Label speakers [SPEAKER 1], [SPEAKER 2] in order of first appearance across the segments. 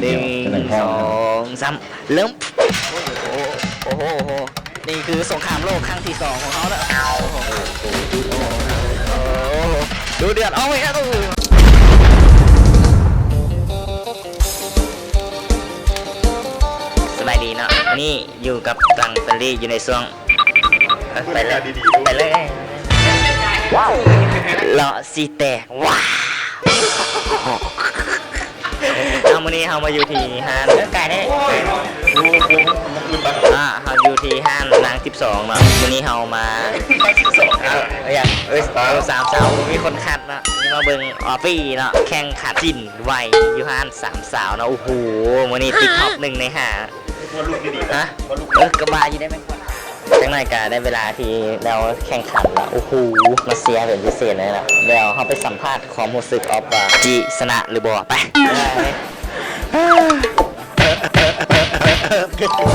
[SPEAKER 1] หนึ่งสองสามเริ่มโอ้โหนี่คือสงครามโลกครั้งที่2ของเขาแล้วดูเดือดเอาไว้ครับสบายดีเนาะนี่อยู่กับตังเตอรี่อยู่ในช่วงไปเลยไปเลยว้าวเลาะซีแตกว้าวเอาวันนี้เรามาอยู่ที่ห้างไก่ได้เราอยู่ที่ห้างนาง12เนาะวันนี้เรามาอย่างสามสาวมีคนคัดเนาะนี่มาเบิ่งออฟฟี่เนาะแข่งขันจินไวอยู่ห้าง3 สาวเนาะโอ้โหวันนี้ติดท็อป1 ใน 5ฮะกระบาอยู่ได้ไหมจังไรกาได้เวลาที่เราแข่งขันแล้วโอ้โหมาเสียเป็นพิเศษเลยนะเดี๋ยวเขาไปสัมภาษณ์ความรู้สึกออฟว่าจีชนะหรือบ่ไป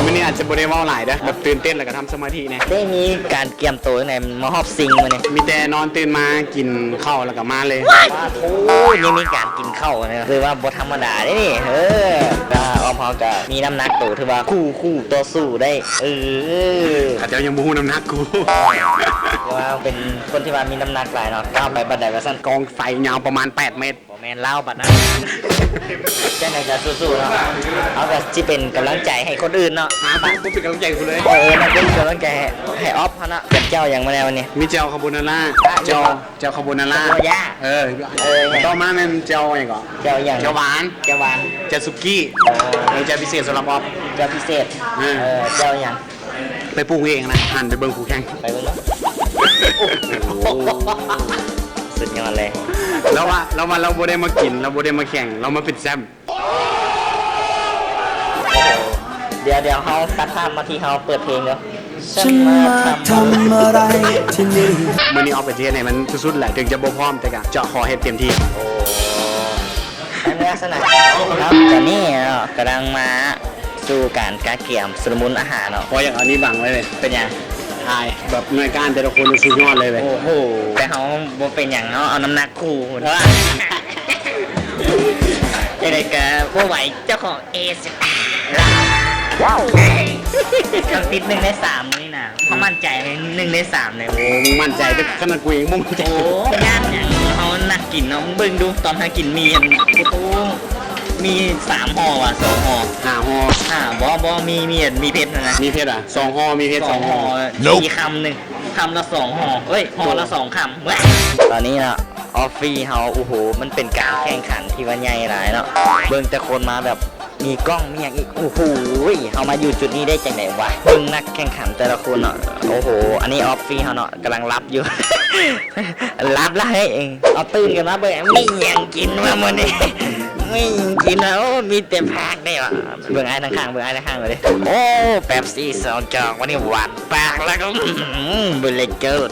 [SPEAKER 2] มันนี่อาจจะบริวารหลายนะแบบตื่นเต้นแล้วก็ทำสมาธิเนี่ย
[SPEAKER 1] ได้มีการเตรียมตัวยังไงมาฮอบซิงมาเนี่ย
[SPEAKER 2] มีแต่นอนตื่นมากินข้าวแล้วก็มาเลย
[SPEAKER 1] โอ้ยยังมีการกินข้าวนะคือว่าบทธรรมดาได้นี่ก็ออมพอก็มีน้ำหนักตัวถือว่าคู่ต่อสู้ได้
[SPEAKER 2] อาจจะยังมูน้ำหนักกู
[SPEAKER 1] ว่าเป็นคนที่ว่ามีน้ำหนักหลายเนาะก้าวไปบันไดกระสั้น
[SPEAKER 2] กองไฟยาวประมาณ8 เมตร
[SPEAKER 1] แมนเล่าบัดนะแค่ไหนจะสู้ๆเนาะเอาแบบที่เป็นกำลังใจให้คนอื่นเนาะ
[SPEAKER 2] บ้านกูเป็นกำลังใจกูเลย
[SPEAKER 1] มันเป็นกำลังใจให้ออฟเขาเนาะเจ้าอย่างมาแล้ววันนี้
[SPEAKER 2] มีเจ้าคาโบนาร่าเจ้าคาโบนาร่าต่อมาเป็นเจ้าอย่างก่อน
[SPEAKER 1] เจ้าอย่าง
[SPEAKER 2] เจ้าหวาน
[SPEAKER 1] เ
[SPEAKER 2] จ้าสุกี้เจ้าพิเศษสำหรับออฟ
[SPEAKER 1] เจ้าพิเศษเจ้าอย่าง
[SPEAKER 2] ไปปรุงเองนะหันไปเบิ่งคู่แข่ง
[SPEAKER 1] ไปเบิ่งแล้วสุดยอดเลย
[SPEAKER 2] แล้วว่าเราโบได้มากินเราโบได้มาแข่งเรามาเป็นแซม
[SPEAKER 1] เดี๋ยวเขาตัดภาพมาที่เขาเปิดเพลงเนาะ
[SPEAKER 3] ฉันมาทำอะไรที่นี่
[SPEAKER 2] มื่อนี้ออกไปเที่ยวไหนมันสุดๆแหละถึงจะบ่พร้อมแต่ก็จะขอให้เต็มที่
[SPEAKER 1] ในลักษณะครับแต่นี่กำลังมาสู่การกาเกี่ยมสมุนอาหารเนาะ
[SPEAKER 2] เพราะอย่างอันนี้บังไว้เลย
[SPEAKER 1] เป็นยัง
[SPEAKER 2] ใช่แบบหน่วยการแต่ละคนสุดยอดเลย
[SPEAKER 1] โอ้โหแต่เขาบ่เป็นอย่างเนาะเอาน้ำหนักคู่เพราะว่าอะไรกันพวกไหวเจ้าของว้าวต้องติด1 ใน 3นี่นะเขามั่นใจ1 ใน 3เลย
[SPEAKER 2] โอ้มั่นใจแต่ขนาดกูเองมั่นใจ
[SPEAKER 1] โอ้ย่านอย่างเขานักกินเนาะเบิ่งดูตอนเขากินมีกูตู้มี3 ห่อว่ะ2 ห่อ
[SPEAKER 2] 5 ห่อ
[SPEAKER 1] บ่มีเพชรนะ
[SPEAKER 2] มีเพชรอ่ะ2 ห่อมีเพชร2 ห่อ
[SPEAKER 1] มีคำหนึ่งคำละ2 ห่อเฮ้ยห่อละ2 คำตอนนี้นะออฟฟี่เฮาโอ้โหมันเป็นการแข่งขันที่ว่าใหญ่หลายเนาะเบิ่งแต่คนมาแบบมีกล้องมีอย่างอีกโอ้โหเฮามาอยู่จุดนี้ได้จังไหนวะเบิ่งนักแข่งขันแต่ละคนเนาะโอ้โหอันนี้ออฟฟี่เฮาเนาะกำลังรับอยู่ รับแล้วให้เองเอาตื่นกันมาเบิ่งไม่ยังกินมามื้อนี้ไม่กินแล้วมีแต่ผักได้วะเบิ่งไอ้ข้างเลยโอ้เป๊ปซี่2 จอกวันนี้หวานปากแล้วก็เบลเกอร์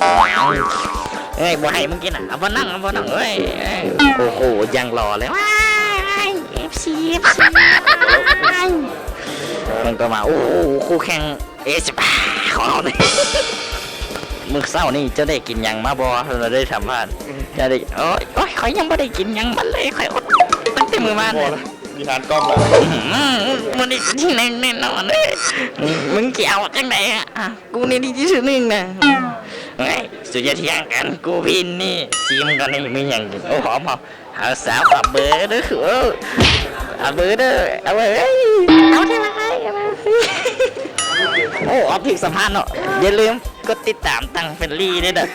[SPEAKER 1] เฮ้ยบ่ให้มึงกินอ่ะเอาบ่นั่งเฮ้ยโอ้โหยังรอเลยว้ายFC มันก็มาโอ้โหคู่แข่งของเราเนี่ยมึกเศร้านี่จะได้กินยังมาบ่เราได้ทำพลาดจะได้โอ้ยข่อยยังไม่ได้กินยังมันเลยข่อยอดตั้งแต่มือมา
[SPEAKER 2] มีทานกล้องแล้ว
[SPEAKER 1] มันนี่ที่แน่นอนเลยมึงเกี่ยวจังไหนอ่ะกูนี่ดีที่สุดนึงนะไงสุดยอดที่ยังกันกูพินนี่ซีมกันนี่ไม่ยังกินโอ้หอมหาสาวขับเบอร์ด้วยเอาเบอร์ด้วยเอาเบอร์เอาได้ไหมโอ้ออฟถึงสัมภาษณ์เนาะอย่าลืมกดติดตามตังเฟรลี่ด้วยเด้อ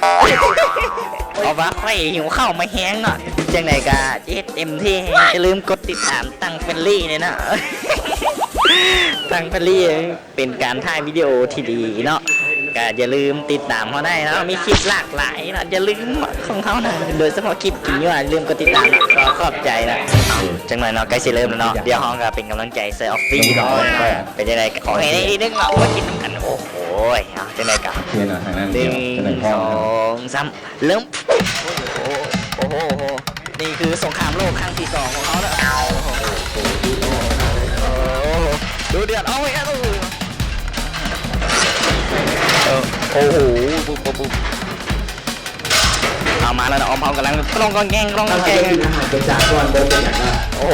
[SPEAKER 1] เอาว่าไฟหิวข้าวมาแห้งเนาะจังไหนกะเต็มที่อย่าลืมกดติดตามตังเฟรลี่เนี่ยนะตังเฟรลี่เป็นการถ่ายวิดีโอที่ดีเนาะก็อย่าลืมติดตามเขาได้นะมีคลิปหลากหลายนะอย่าลืมของเขานะโดยเฉพาะคลิปกินอยู่อย่าลืมกดติดตามนะขอบใจนะจังหน่อยเนาะใกล้สิเริ่มแล้วเนาะเดี๋ยวห้องก็เป็นกำลังใจเซอร์ออฟฟี่เนาะเป็นยังไงขอให้ได้นึกเนาะว่ากินกันโอ้โหจังไหนกัน1 2 3เริ่มโอ้โหนี่คือสงครามโลกครั้งที่2ของเขาแล้วดูเดือดเอาไว้ครับโอ้โหปุ๊บเอามาแล้วนะออมพร้อมกำลังกล้องแกง
[SPEAKER 2] เป็นจากก่อนเดินเป็นอย่างนั้น
[SPEAKER 1] โอ้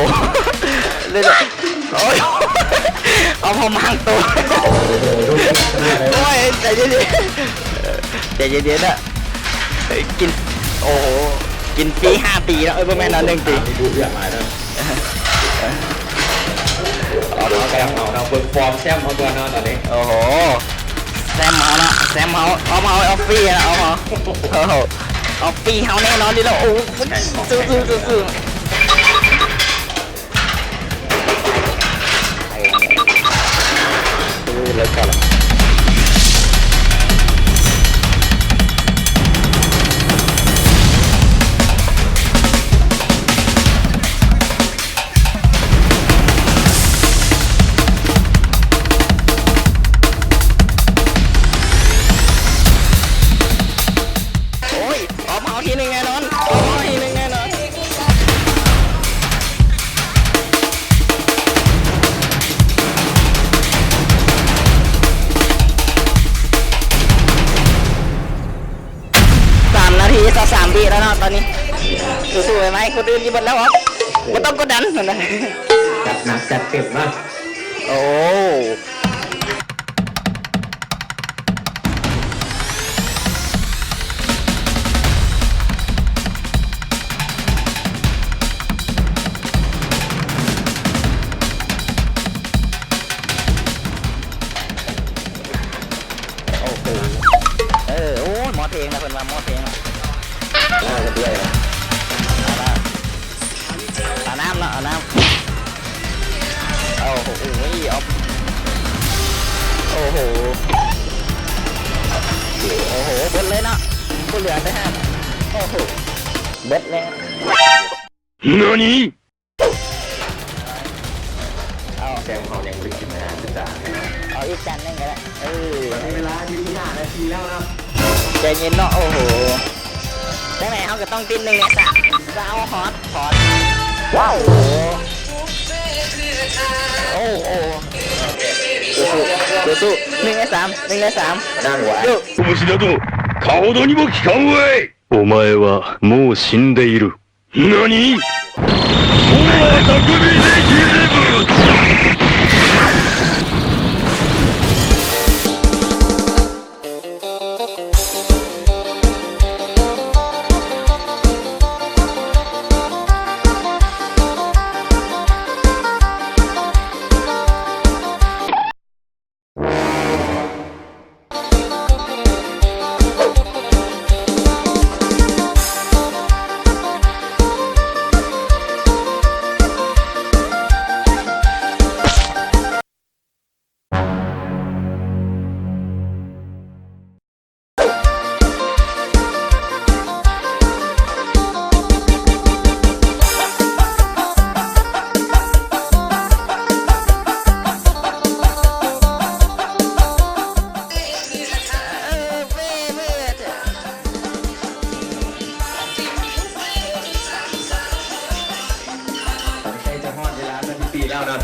[SPEAKER 1] เลยโอ้ยเอาพอมังตัวโอ้ยใจเย็นๆใจเย็นๆอะกินโอ้โหกินฟรี5 ปีแล้วประมาณนั้น1 ปี
[SPEAKER 2] ดูอย่างไรนะเอาแซมเอาเบิร์ฟอร์มแซมเอาตัวนอนตอนนี้
[SPEAKER 1] โอ้โหแซมเฮานะแซมเฮาเอาเฮาออฟฟี่นะเอาเฮาโอ้โหออฟฟี่เฮาแน่นอนดิแล้วโอ้สู้เลยกันโอ้ยออกมาเอาทีหนึ่งแน่นอนออกมาทีหนึ่งแน่นอน3 นาทีต่อ3 ปีแล้วเนาะตอนนี้สู้ๆไหมคนอื่นยี่บนแล้วเหรอไม่ต้องกดดันนะ
[SPEAKER 2] จัดหนักจัดเต็มมาก
[SPEAKER 1] โอ้โอ้โหโอ้ยหมอเพลงนะเพิ่นว่าหมอเพลงนะเอาละด้วยเอาน้ำละเอาน้ำโอ้โหเอาโอ้โหโอ้โหเบิดเลยเนาะผู้เหลือได้5โอ้โหเบิดเลย
[SPEAKER 4] 何
[SPEAKER 1] เอา
[SPEAKER 2] แซมเขายังไม่กินอาหารจ้า
[SPEAKER 1] เอาอีกจานหนึงก็ได้
[SPEAKER 2] เวลาที่5 นาทีแล้วนะ
[SPEAKER 1] ใจเย็นเนาะโอ้โหได้ไหมเขาก็ต้องติด1 เนี่ยจะเอาฮอตว้าวโอ้โหสู้1 ใน 3 1 ใน 3
[SPEAKER 2] นั่งไว้
[SPEAKER 4] 虫だと顔にも効かんわいお前はもう死んでいる何そうは匠できれぶ
[SPEAKER 2] ใกล้จะฮอดเวลาสักปีแล้วนะ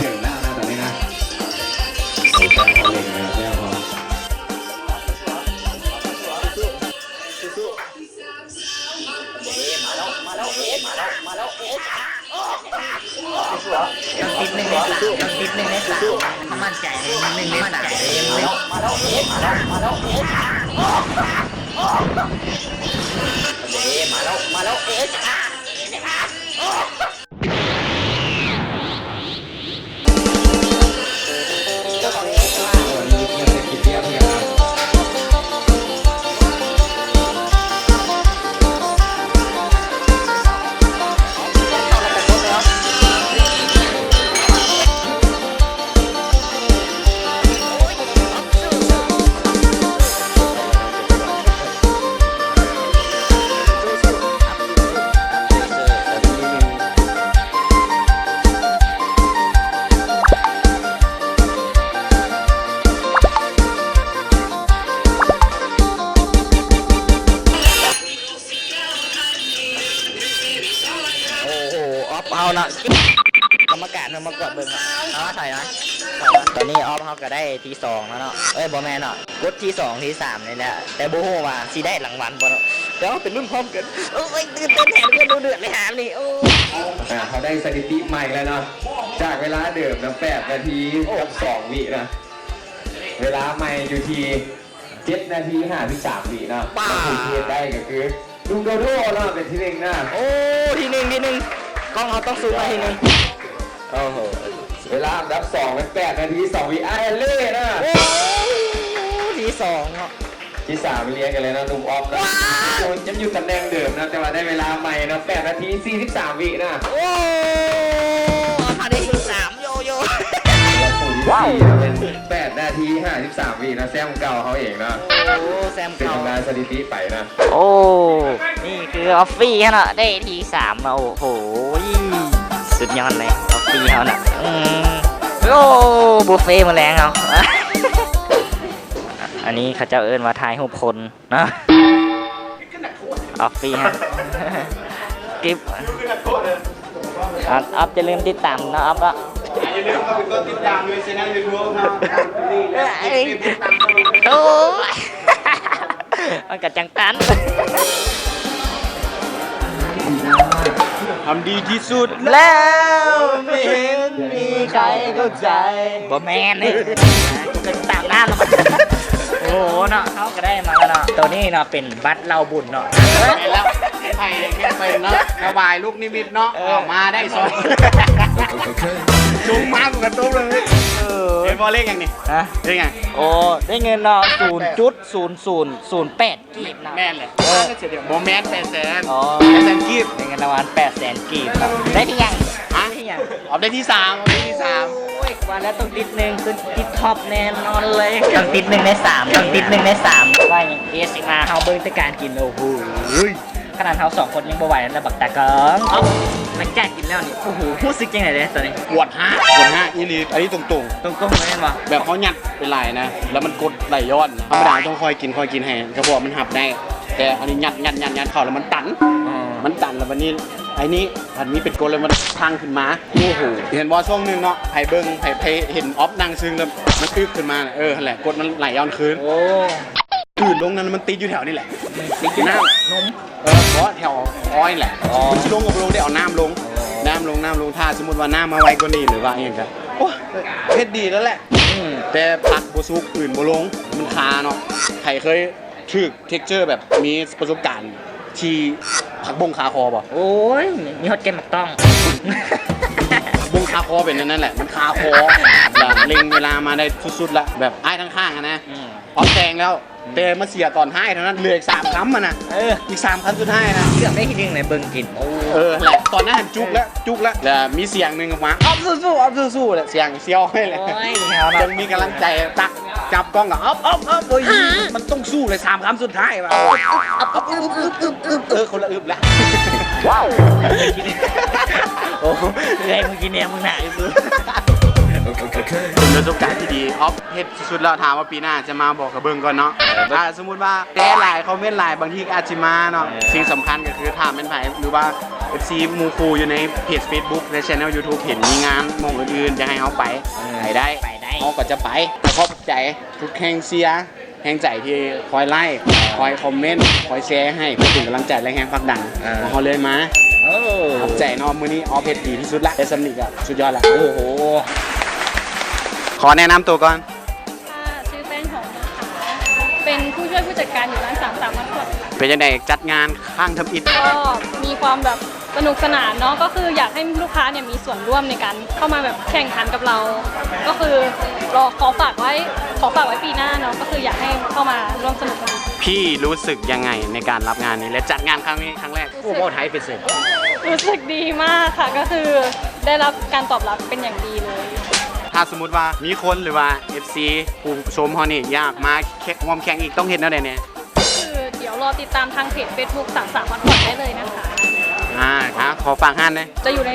[SPEAKER 2] เก่งแล้วนะตอนนี้นะใส่แป้งเขาเล่นนะแป้งเขา
[SPEAKER 1] ติด1 ในสู้ติด1 ใน 3มั่นใจเลย1 ใน 3มาแล้วเอาละกรรมการมากดเบิ่งเอาถอยนะตอนนี้ออฟเขาก็ได้ที่ 2แล้วเนาะบอแมนเนาะกดที่ 2 ที่ 3นี่แหละแต่โบโฮว่าสิได้รางวัลบ่เนาะ เดี๋ยวเป็นรุ่นพร้อมกันโอ้ยตื่นเต้นแทนเพื่อนดูเดือดเลยหามนี่โอ้
[SPEAKER 5] เขาได้สถิติใหม่แล้วเนาะจากเวลาเดิมนะ8 นาทีกับ 2 วินะเวลาใหม่อยู่ที่7 นาที 53 วินะก็คือเทียบได้ก็คือลุงโดโดเนาะเป็นที่หนึ่งนะ
[SPEAKER 1] โอ้ทีหนึ่งกล้องเขาต้องซูมมาทีหนึ่ง
[SPEAKER 5] โอ้โหเวลาอันดับ2เป็น8 นาที 2 วิไอเล่นะ
[SPEAKER 1] โอ้ทีสองเนาะ
[SPEAKER 5] ที่3เรียนกันเลยนะหนุ่มออฟนะคนยังอยู่ตำแหน่งเดิมนะแต่ว่าได้เวลาใหม่นะ8 นาที 43 วินะ
[SPEAKER 1] โอ้มาได้ทีสามโย
[SPEAKER 5] แล้วผู้ที่4เป็น8 นาที 53 วินะแซมเก่าเขาเองนะ
[SPEAKER 1] โอ้แซม
[SPEAKER 5] เป็น
[SPEAKER 1] เก่า
[SPEAKER 5] ทำลายสถิติไปนะ
[SPEAKER 1] โอ้นี่คือออฟฟี่เขาเนาะได้ทีสามมาโอ้โหสุดยอดเลยออฟฟี่เขาเนาะโอ้บุฟเฟ่มาแรงเอาอันนี้เขาเจ้าเอิ้นว่าทายหูคนนะออฟฟี่ฮะกิฟอัพจะลืมติดตามนะอัพละ
[SPEAKER 2] อย่าลืมเข้าไปกดติดตามด้วยช่อง YouTube นะ
[SPEAKER 1] โอ้ยมันกัดจังตัน
[SPEAKER 2] ทำดีที่สุด
[SPEAKER 1] แล้วไม่เห็นมีใครเข้าใจบ่แมนนี่เป็นตามหน้าเราโอ้โหเนาะเขาก็ได้มาแล้วเนาะตัวนี้เนาะเป็นบัตรเราบุญเนาะ
[SPEAKER 2] แล้วไผ่แค่เป็นเนาะระบายลูกนิมิตเนาะออกมาได้สองจุงมากกว่าตู้เลยเห็นบอลเลขยังนี่
[SPEAKER 1] ฮะ
[SPEAKER 2] เลขไง
[SPEAKER 1] โอ้ได้เงินเนาะ0.0008กีบเนาะ
[SPEAKER 2] แม่นเลยโมเมนต์800,000
[SPEAKER 1] อ๋อ
[SPEAKER 2] 800,000กีบ
[SPEAKER 1] ได้เงินรางวัล800,000กีบเนาะได้ที่ยัง
[SPEAKER 2] ฮะ
[SPEAKER 1] ได้ที่ยัง
[SPEAKER 2] ออกได้ที่3ออกได้ที่3
[SPEAKER 1] โอ้ยว่าแล้วต้องติดหนึ่งคือติดท็อปแน่นอนเลยต้องติด1 ใน 3ต้องติด1 ใน 3ว่าอย่างเอสมาเฮาเบิ้งแต่การกินโอ้โหขนาดเฮา2 คนยังบ่ไหวแล้วบักตะเกิงเอ้ามันแก่กินแล้วนี่โอ้โหรู้สึกยังไงเลยตอนนี้
[SPEAKER 2] ปวด5อีลีอันนี้ตรง
[SPEAKER 1] ตรงๆเลยว่ะ
[SPEAKER 2] ๆแบบเขาหยัดเป็นลายนะ แล้วมันกดไหลย้อนธรรมดาต้องคอยกินให้กระเพาะมันหับได้ แต่อันนี้หยัดเข้าแล้วมันตัน มันตันแล้ววันนี้ไอ้นี้อันนี้เป็นกลแล้วมันพังขึ้นมาโอ้โหเห็นบอช่วงหนึงเนาะไผ่เบิ้งไผ่เห็นออฟนั่งซึ้งแล้วมันอึกขึ้นมาน่ะนั่นแหละกดมันไหลย้อนคืน
[SPEAKER 1] โอ้
[SPEAKER 2] อื่นลงนั้นมันติดอยู่แถวนี่แหละ
[SPEAKER 1] ติดอยู่น้ำนม
[SPEAKER 2] เพราะแถวอ้อยแหละ
[SPEAKER 1] อ๋อ
[SPEAKER 2] มันจะลงกับลงได้เอาน้ำลงถ้าสมมติว่าน้ำมาไว้กว่านี้หรือว่าอย่างไรโอ้เพชรดีแล้วแหละแต่ผักโบซุกอื่นโบลงมันคาเนาะไผ่เคยถึกเท็กเจอร์แบบมีประสบการณ์ที่ผักบงคาคอป่ะ
[SPEAKER 1] โอ้ยมีฮอตเกมหมักต้อง
[SPEAKER 2] บงคาคอเป็นนั่นแหละมันคาคอแบบเล็งเวลามาได้สุดๆละแบบไอ้ทั้งข้างอะนะออกแตงแล้วแต่มาเสียตอนท้ายเท่านั้นเหลืออีก3 คำมันนะอีก3 คำสุดท้ายนะ
[SPEAKER 1] เลือกได้ทีนึงในเบิ้งกินโอ้
[SPEAKER 2] แหละตอนนั้นจุกแล้วแล้วมีเสียงหนึ่งออกมาออฟสู้แหละเสียงเซียวให้เลย
[SPEAKER 1] โอ้ยแถว
[SPEAKER 2] จ
[SPEAKER 1] เนาะ
[SPEAKER 2] นมีกำลังใจตักจับกล้องกับออฟเฮ้ยมันต้องสู้เลย3 คำสุดท้ายว่ะคนละอึบละ
[SPEAKER 1] ว้าวโอ้ยมึงกินเนี่ยมึงหนาอยู่ซื้อ
[SPEAKER 2] เป็นประสบการณ์ที่ดีออฟเฮ็ดสุดๆแล้วถามว่าปีหน้าจะมาบอกกับเบิ้งก่อนเนาะสมมุติว่าแก้ไลน์คอมเมนต์ไลน์บางทีอาจจะมาเนาะสิ่งสำคัญก็คือถามเป็นไผหรือว่า FC มูคูอยู่ในเพจ Facebook และ Channel YouTube เห็นมีงานมองอื่นๆจะให้เขาไปได้เขาก็จะไปแต่ขอบใจทุกแห่งเชียร์แห่งใจที่คอยไล่คอยคอมเมนต์คอยแชร์ให้เพื่อเป็นกำลังใจและแห่งผลักดันเขาเลยมา
[SPEAKER 1] โอ้
[SPEAKER 2] ขอบใจเนาะมื้อนี้ออฟเพชรดีที่สุดละแต่สำนิกอะสุดยอดละ
[SPEAKER 1] โอ้โห
[SPEAKER 2] ขอแนะนำตัวก่อน
[SPEAKER 6] ค่ะชื่อแป้งหอมนะคะเป็นผู้ช่วยผู้จัดการอยู่ร้าน33มัดคอดค่ะ
[SPEAKER 2] เป็นยังไงจัดงานข้างทำอิฐ
[SPEAKER 6] ก็มีความแบบสนุกสนานเนาะก็คืออยากให้ลูกค้าเนี่ยมีส่วนร่วมในการเข้ามาแบบแข่งขันกับเรา ก็คือขอฝากไว้ปีหน้าเนาะก็คืออยากให้เข้ามาร่วมสนุกกัน
[SPEAKER 2] พี่รู้สึกยังไงในการรับงานนี้และจัดงานครั้งนี้ครั้งแรกโอ้โหไทยเป็นเสร็จ
[SPEAKER 6] รู้สึกดีมากค่ะก็คือได้รับการตอบรับเป็นอย่างดีเลย
[SPEAKER 2] ถ้าสมมติว่ามีคนหรือว่า FC ผู้ชมเขานี่อยากมาร่วมแข่งอีกต้องเห็นแนวใดเนี่ย
[SPEAKER 6] คือเดี๋ยวรอติดตามทางเพจ Facebook 33มัดคอดได้เลยนะคะ
[SPEAKER 2] ขอฝากห้านเลย
[SPEAKER 6] จะอยู่ใน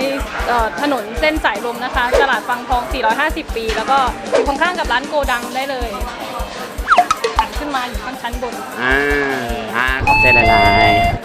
[SPEAKER 6] ถนนเส้นสายลมนะคะตลาดฟังทอง 450 ปี แล้วก็อยู่ข้างๆกับร้านโกดังได้เลยหันขึ้นมาอยู่ข้างชั้นบน
[SPEAKER 2] ขอบใจหลายๆ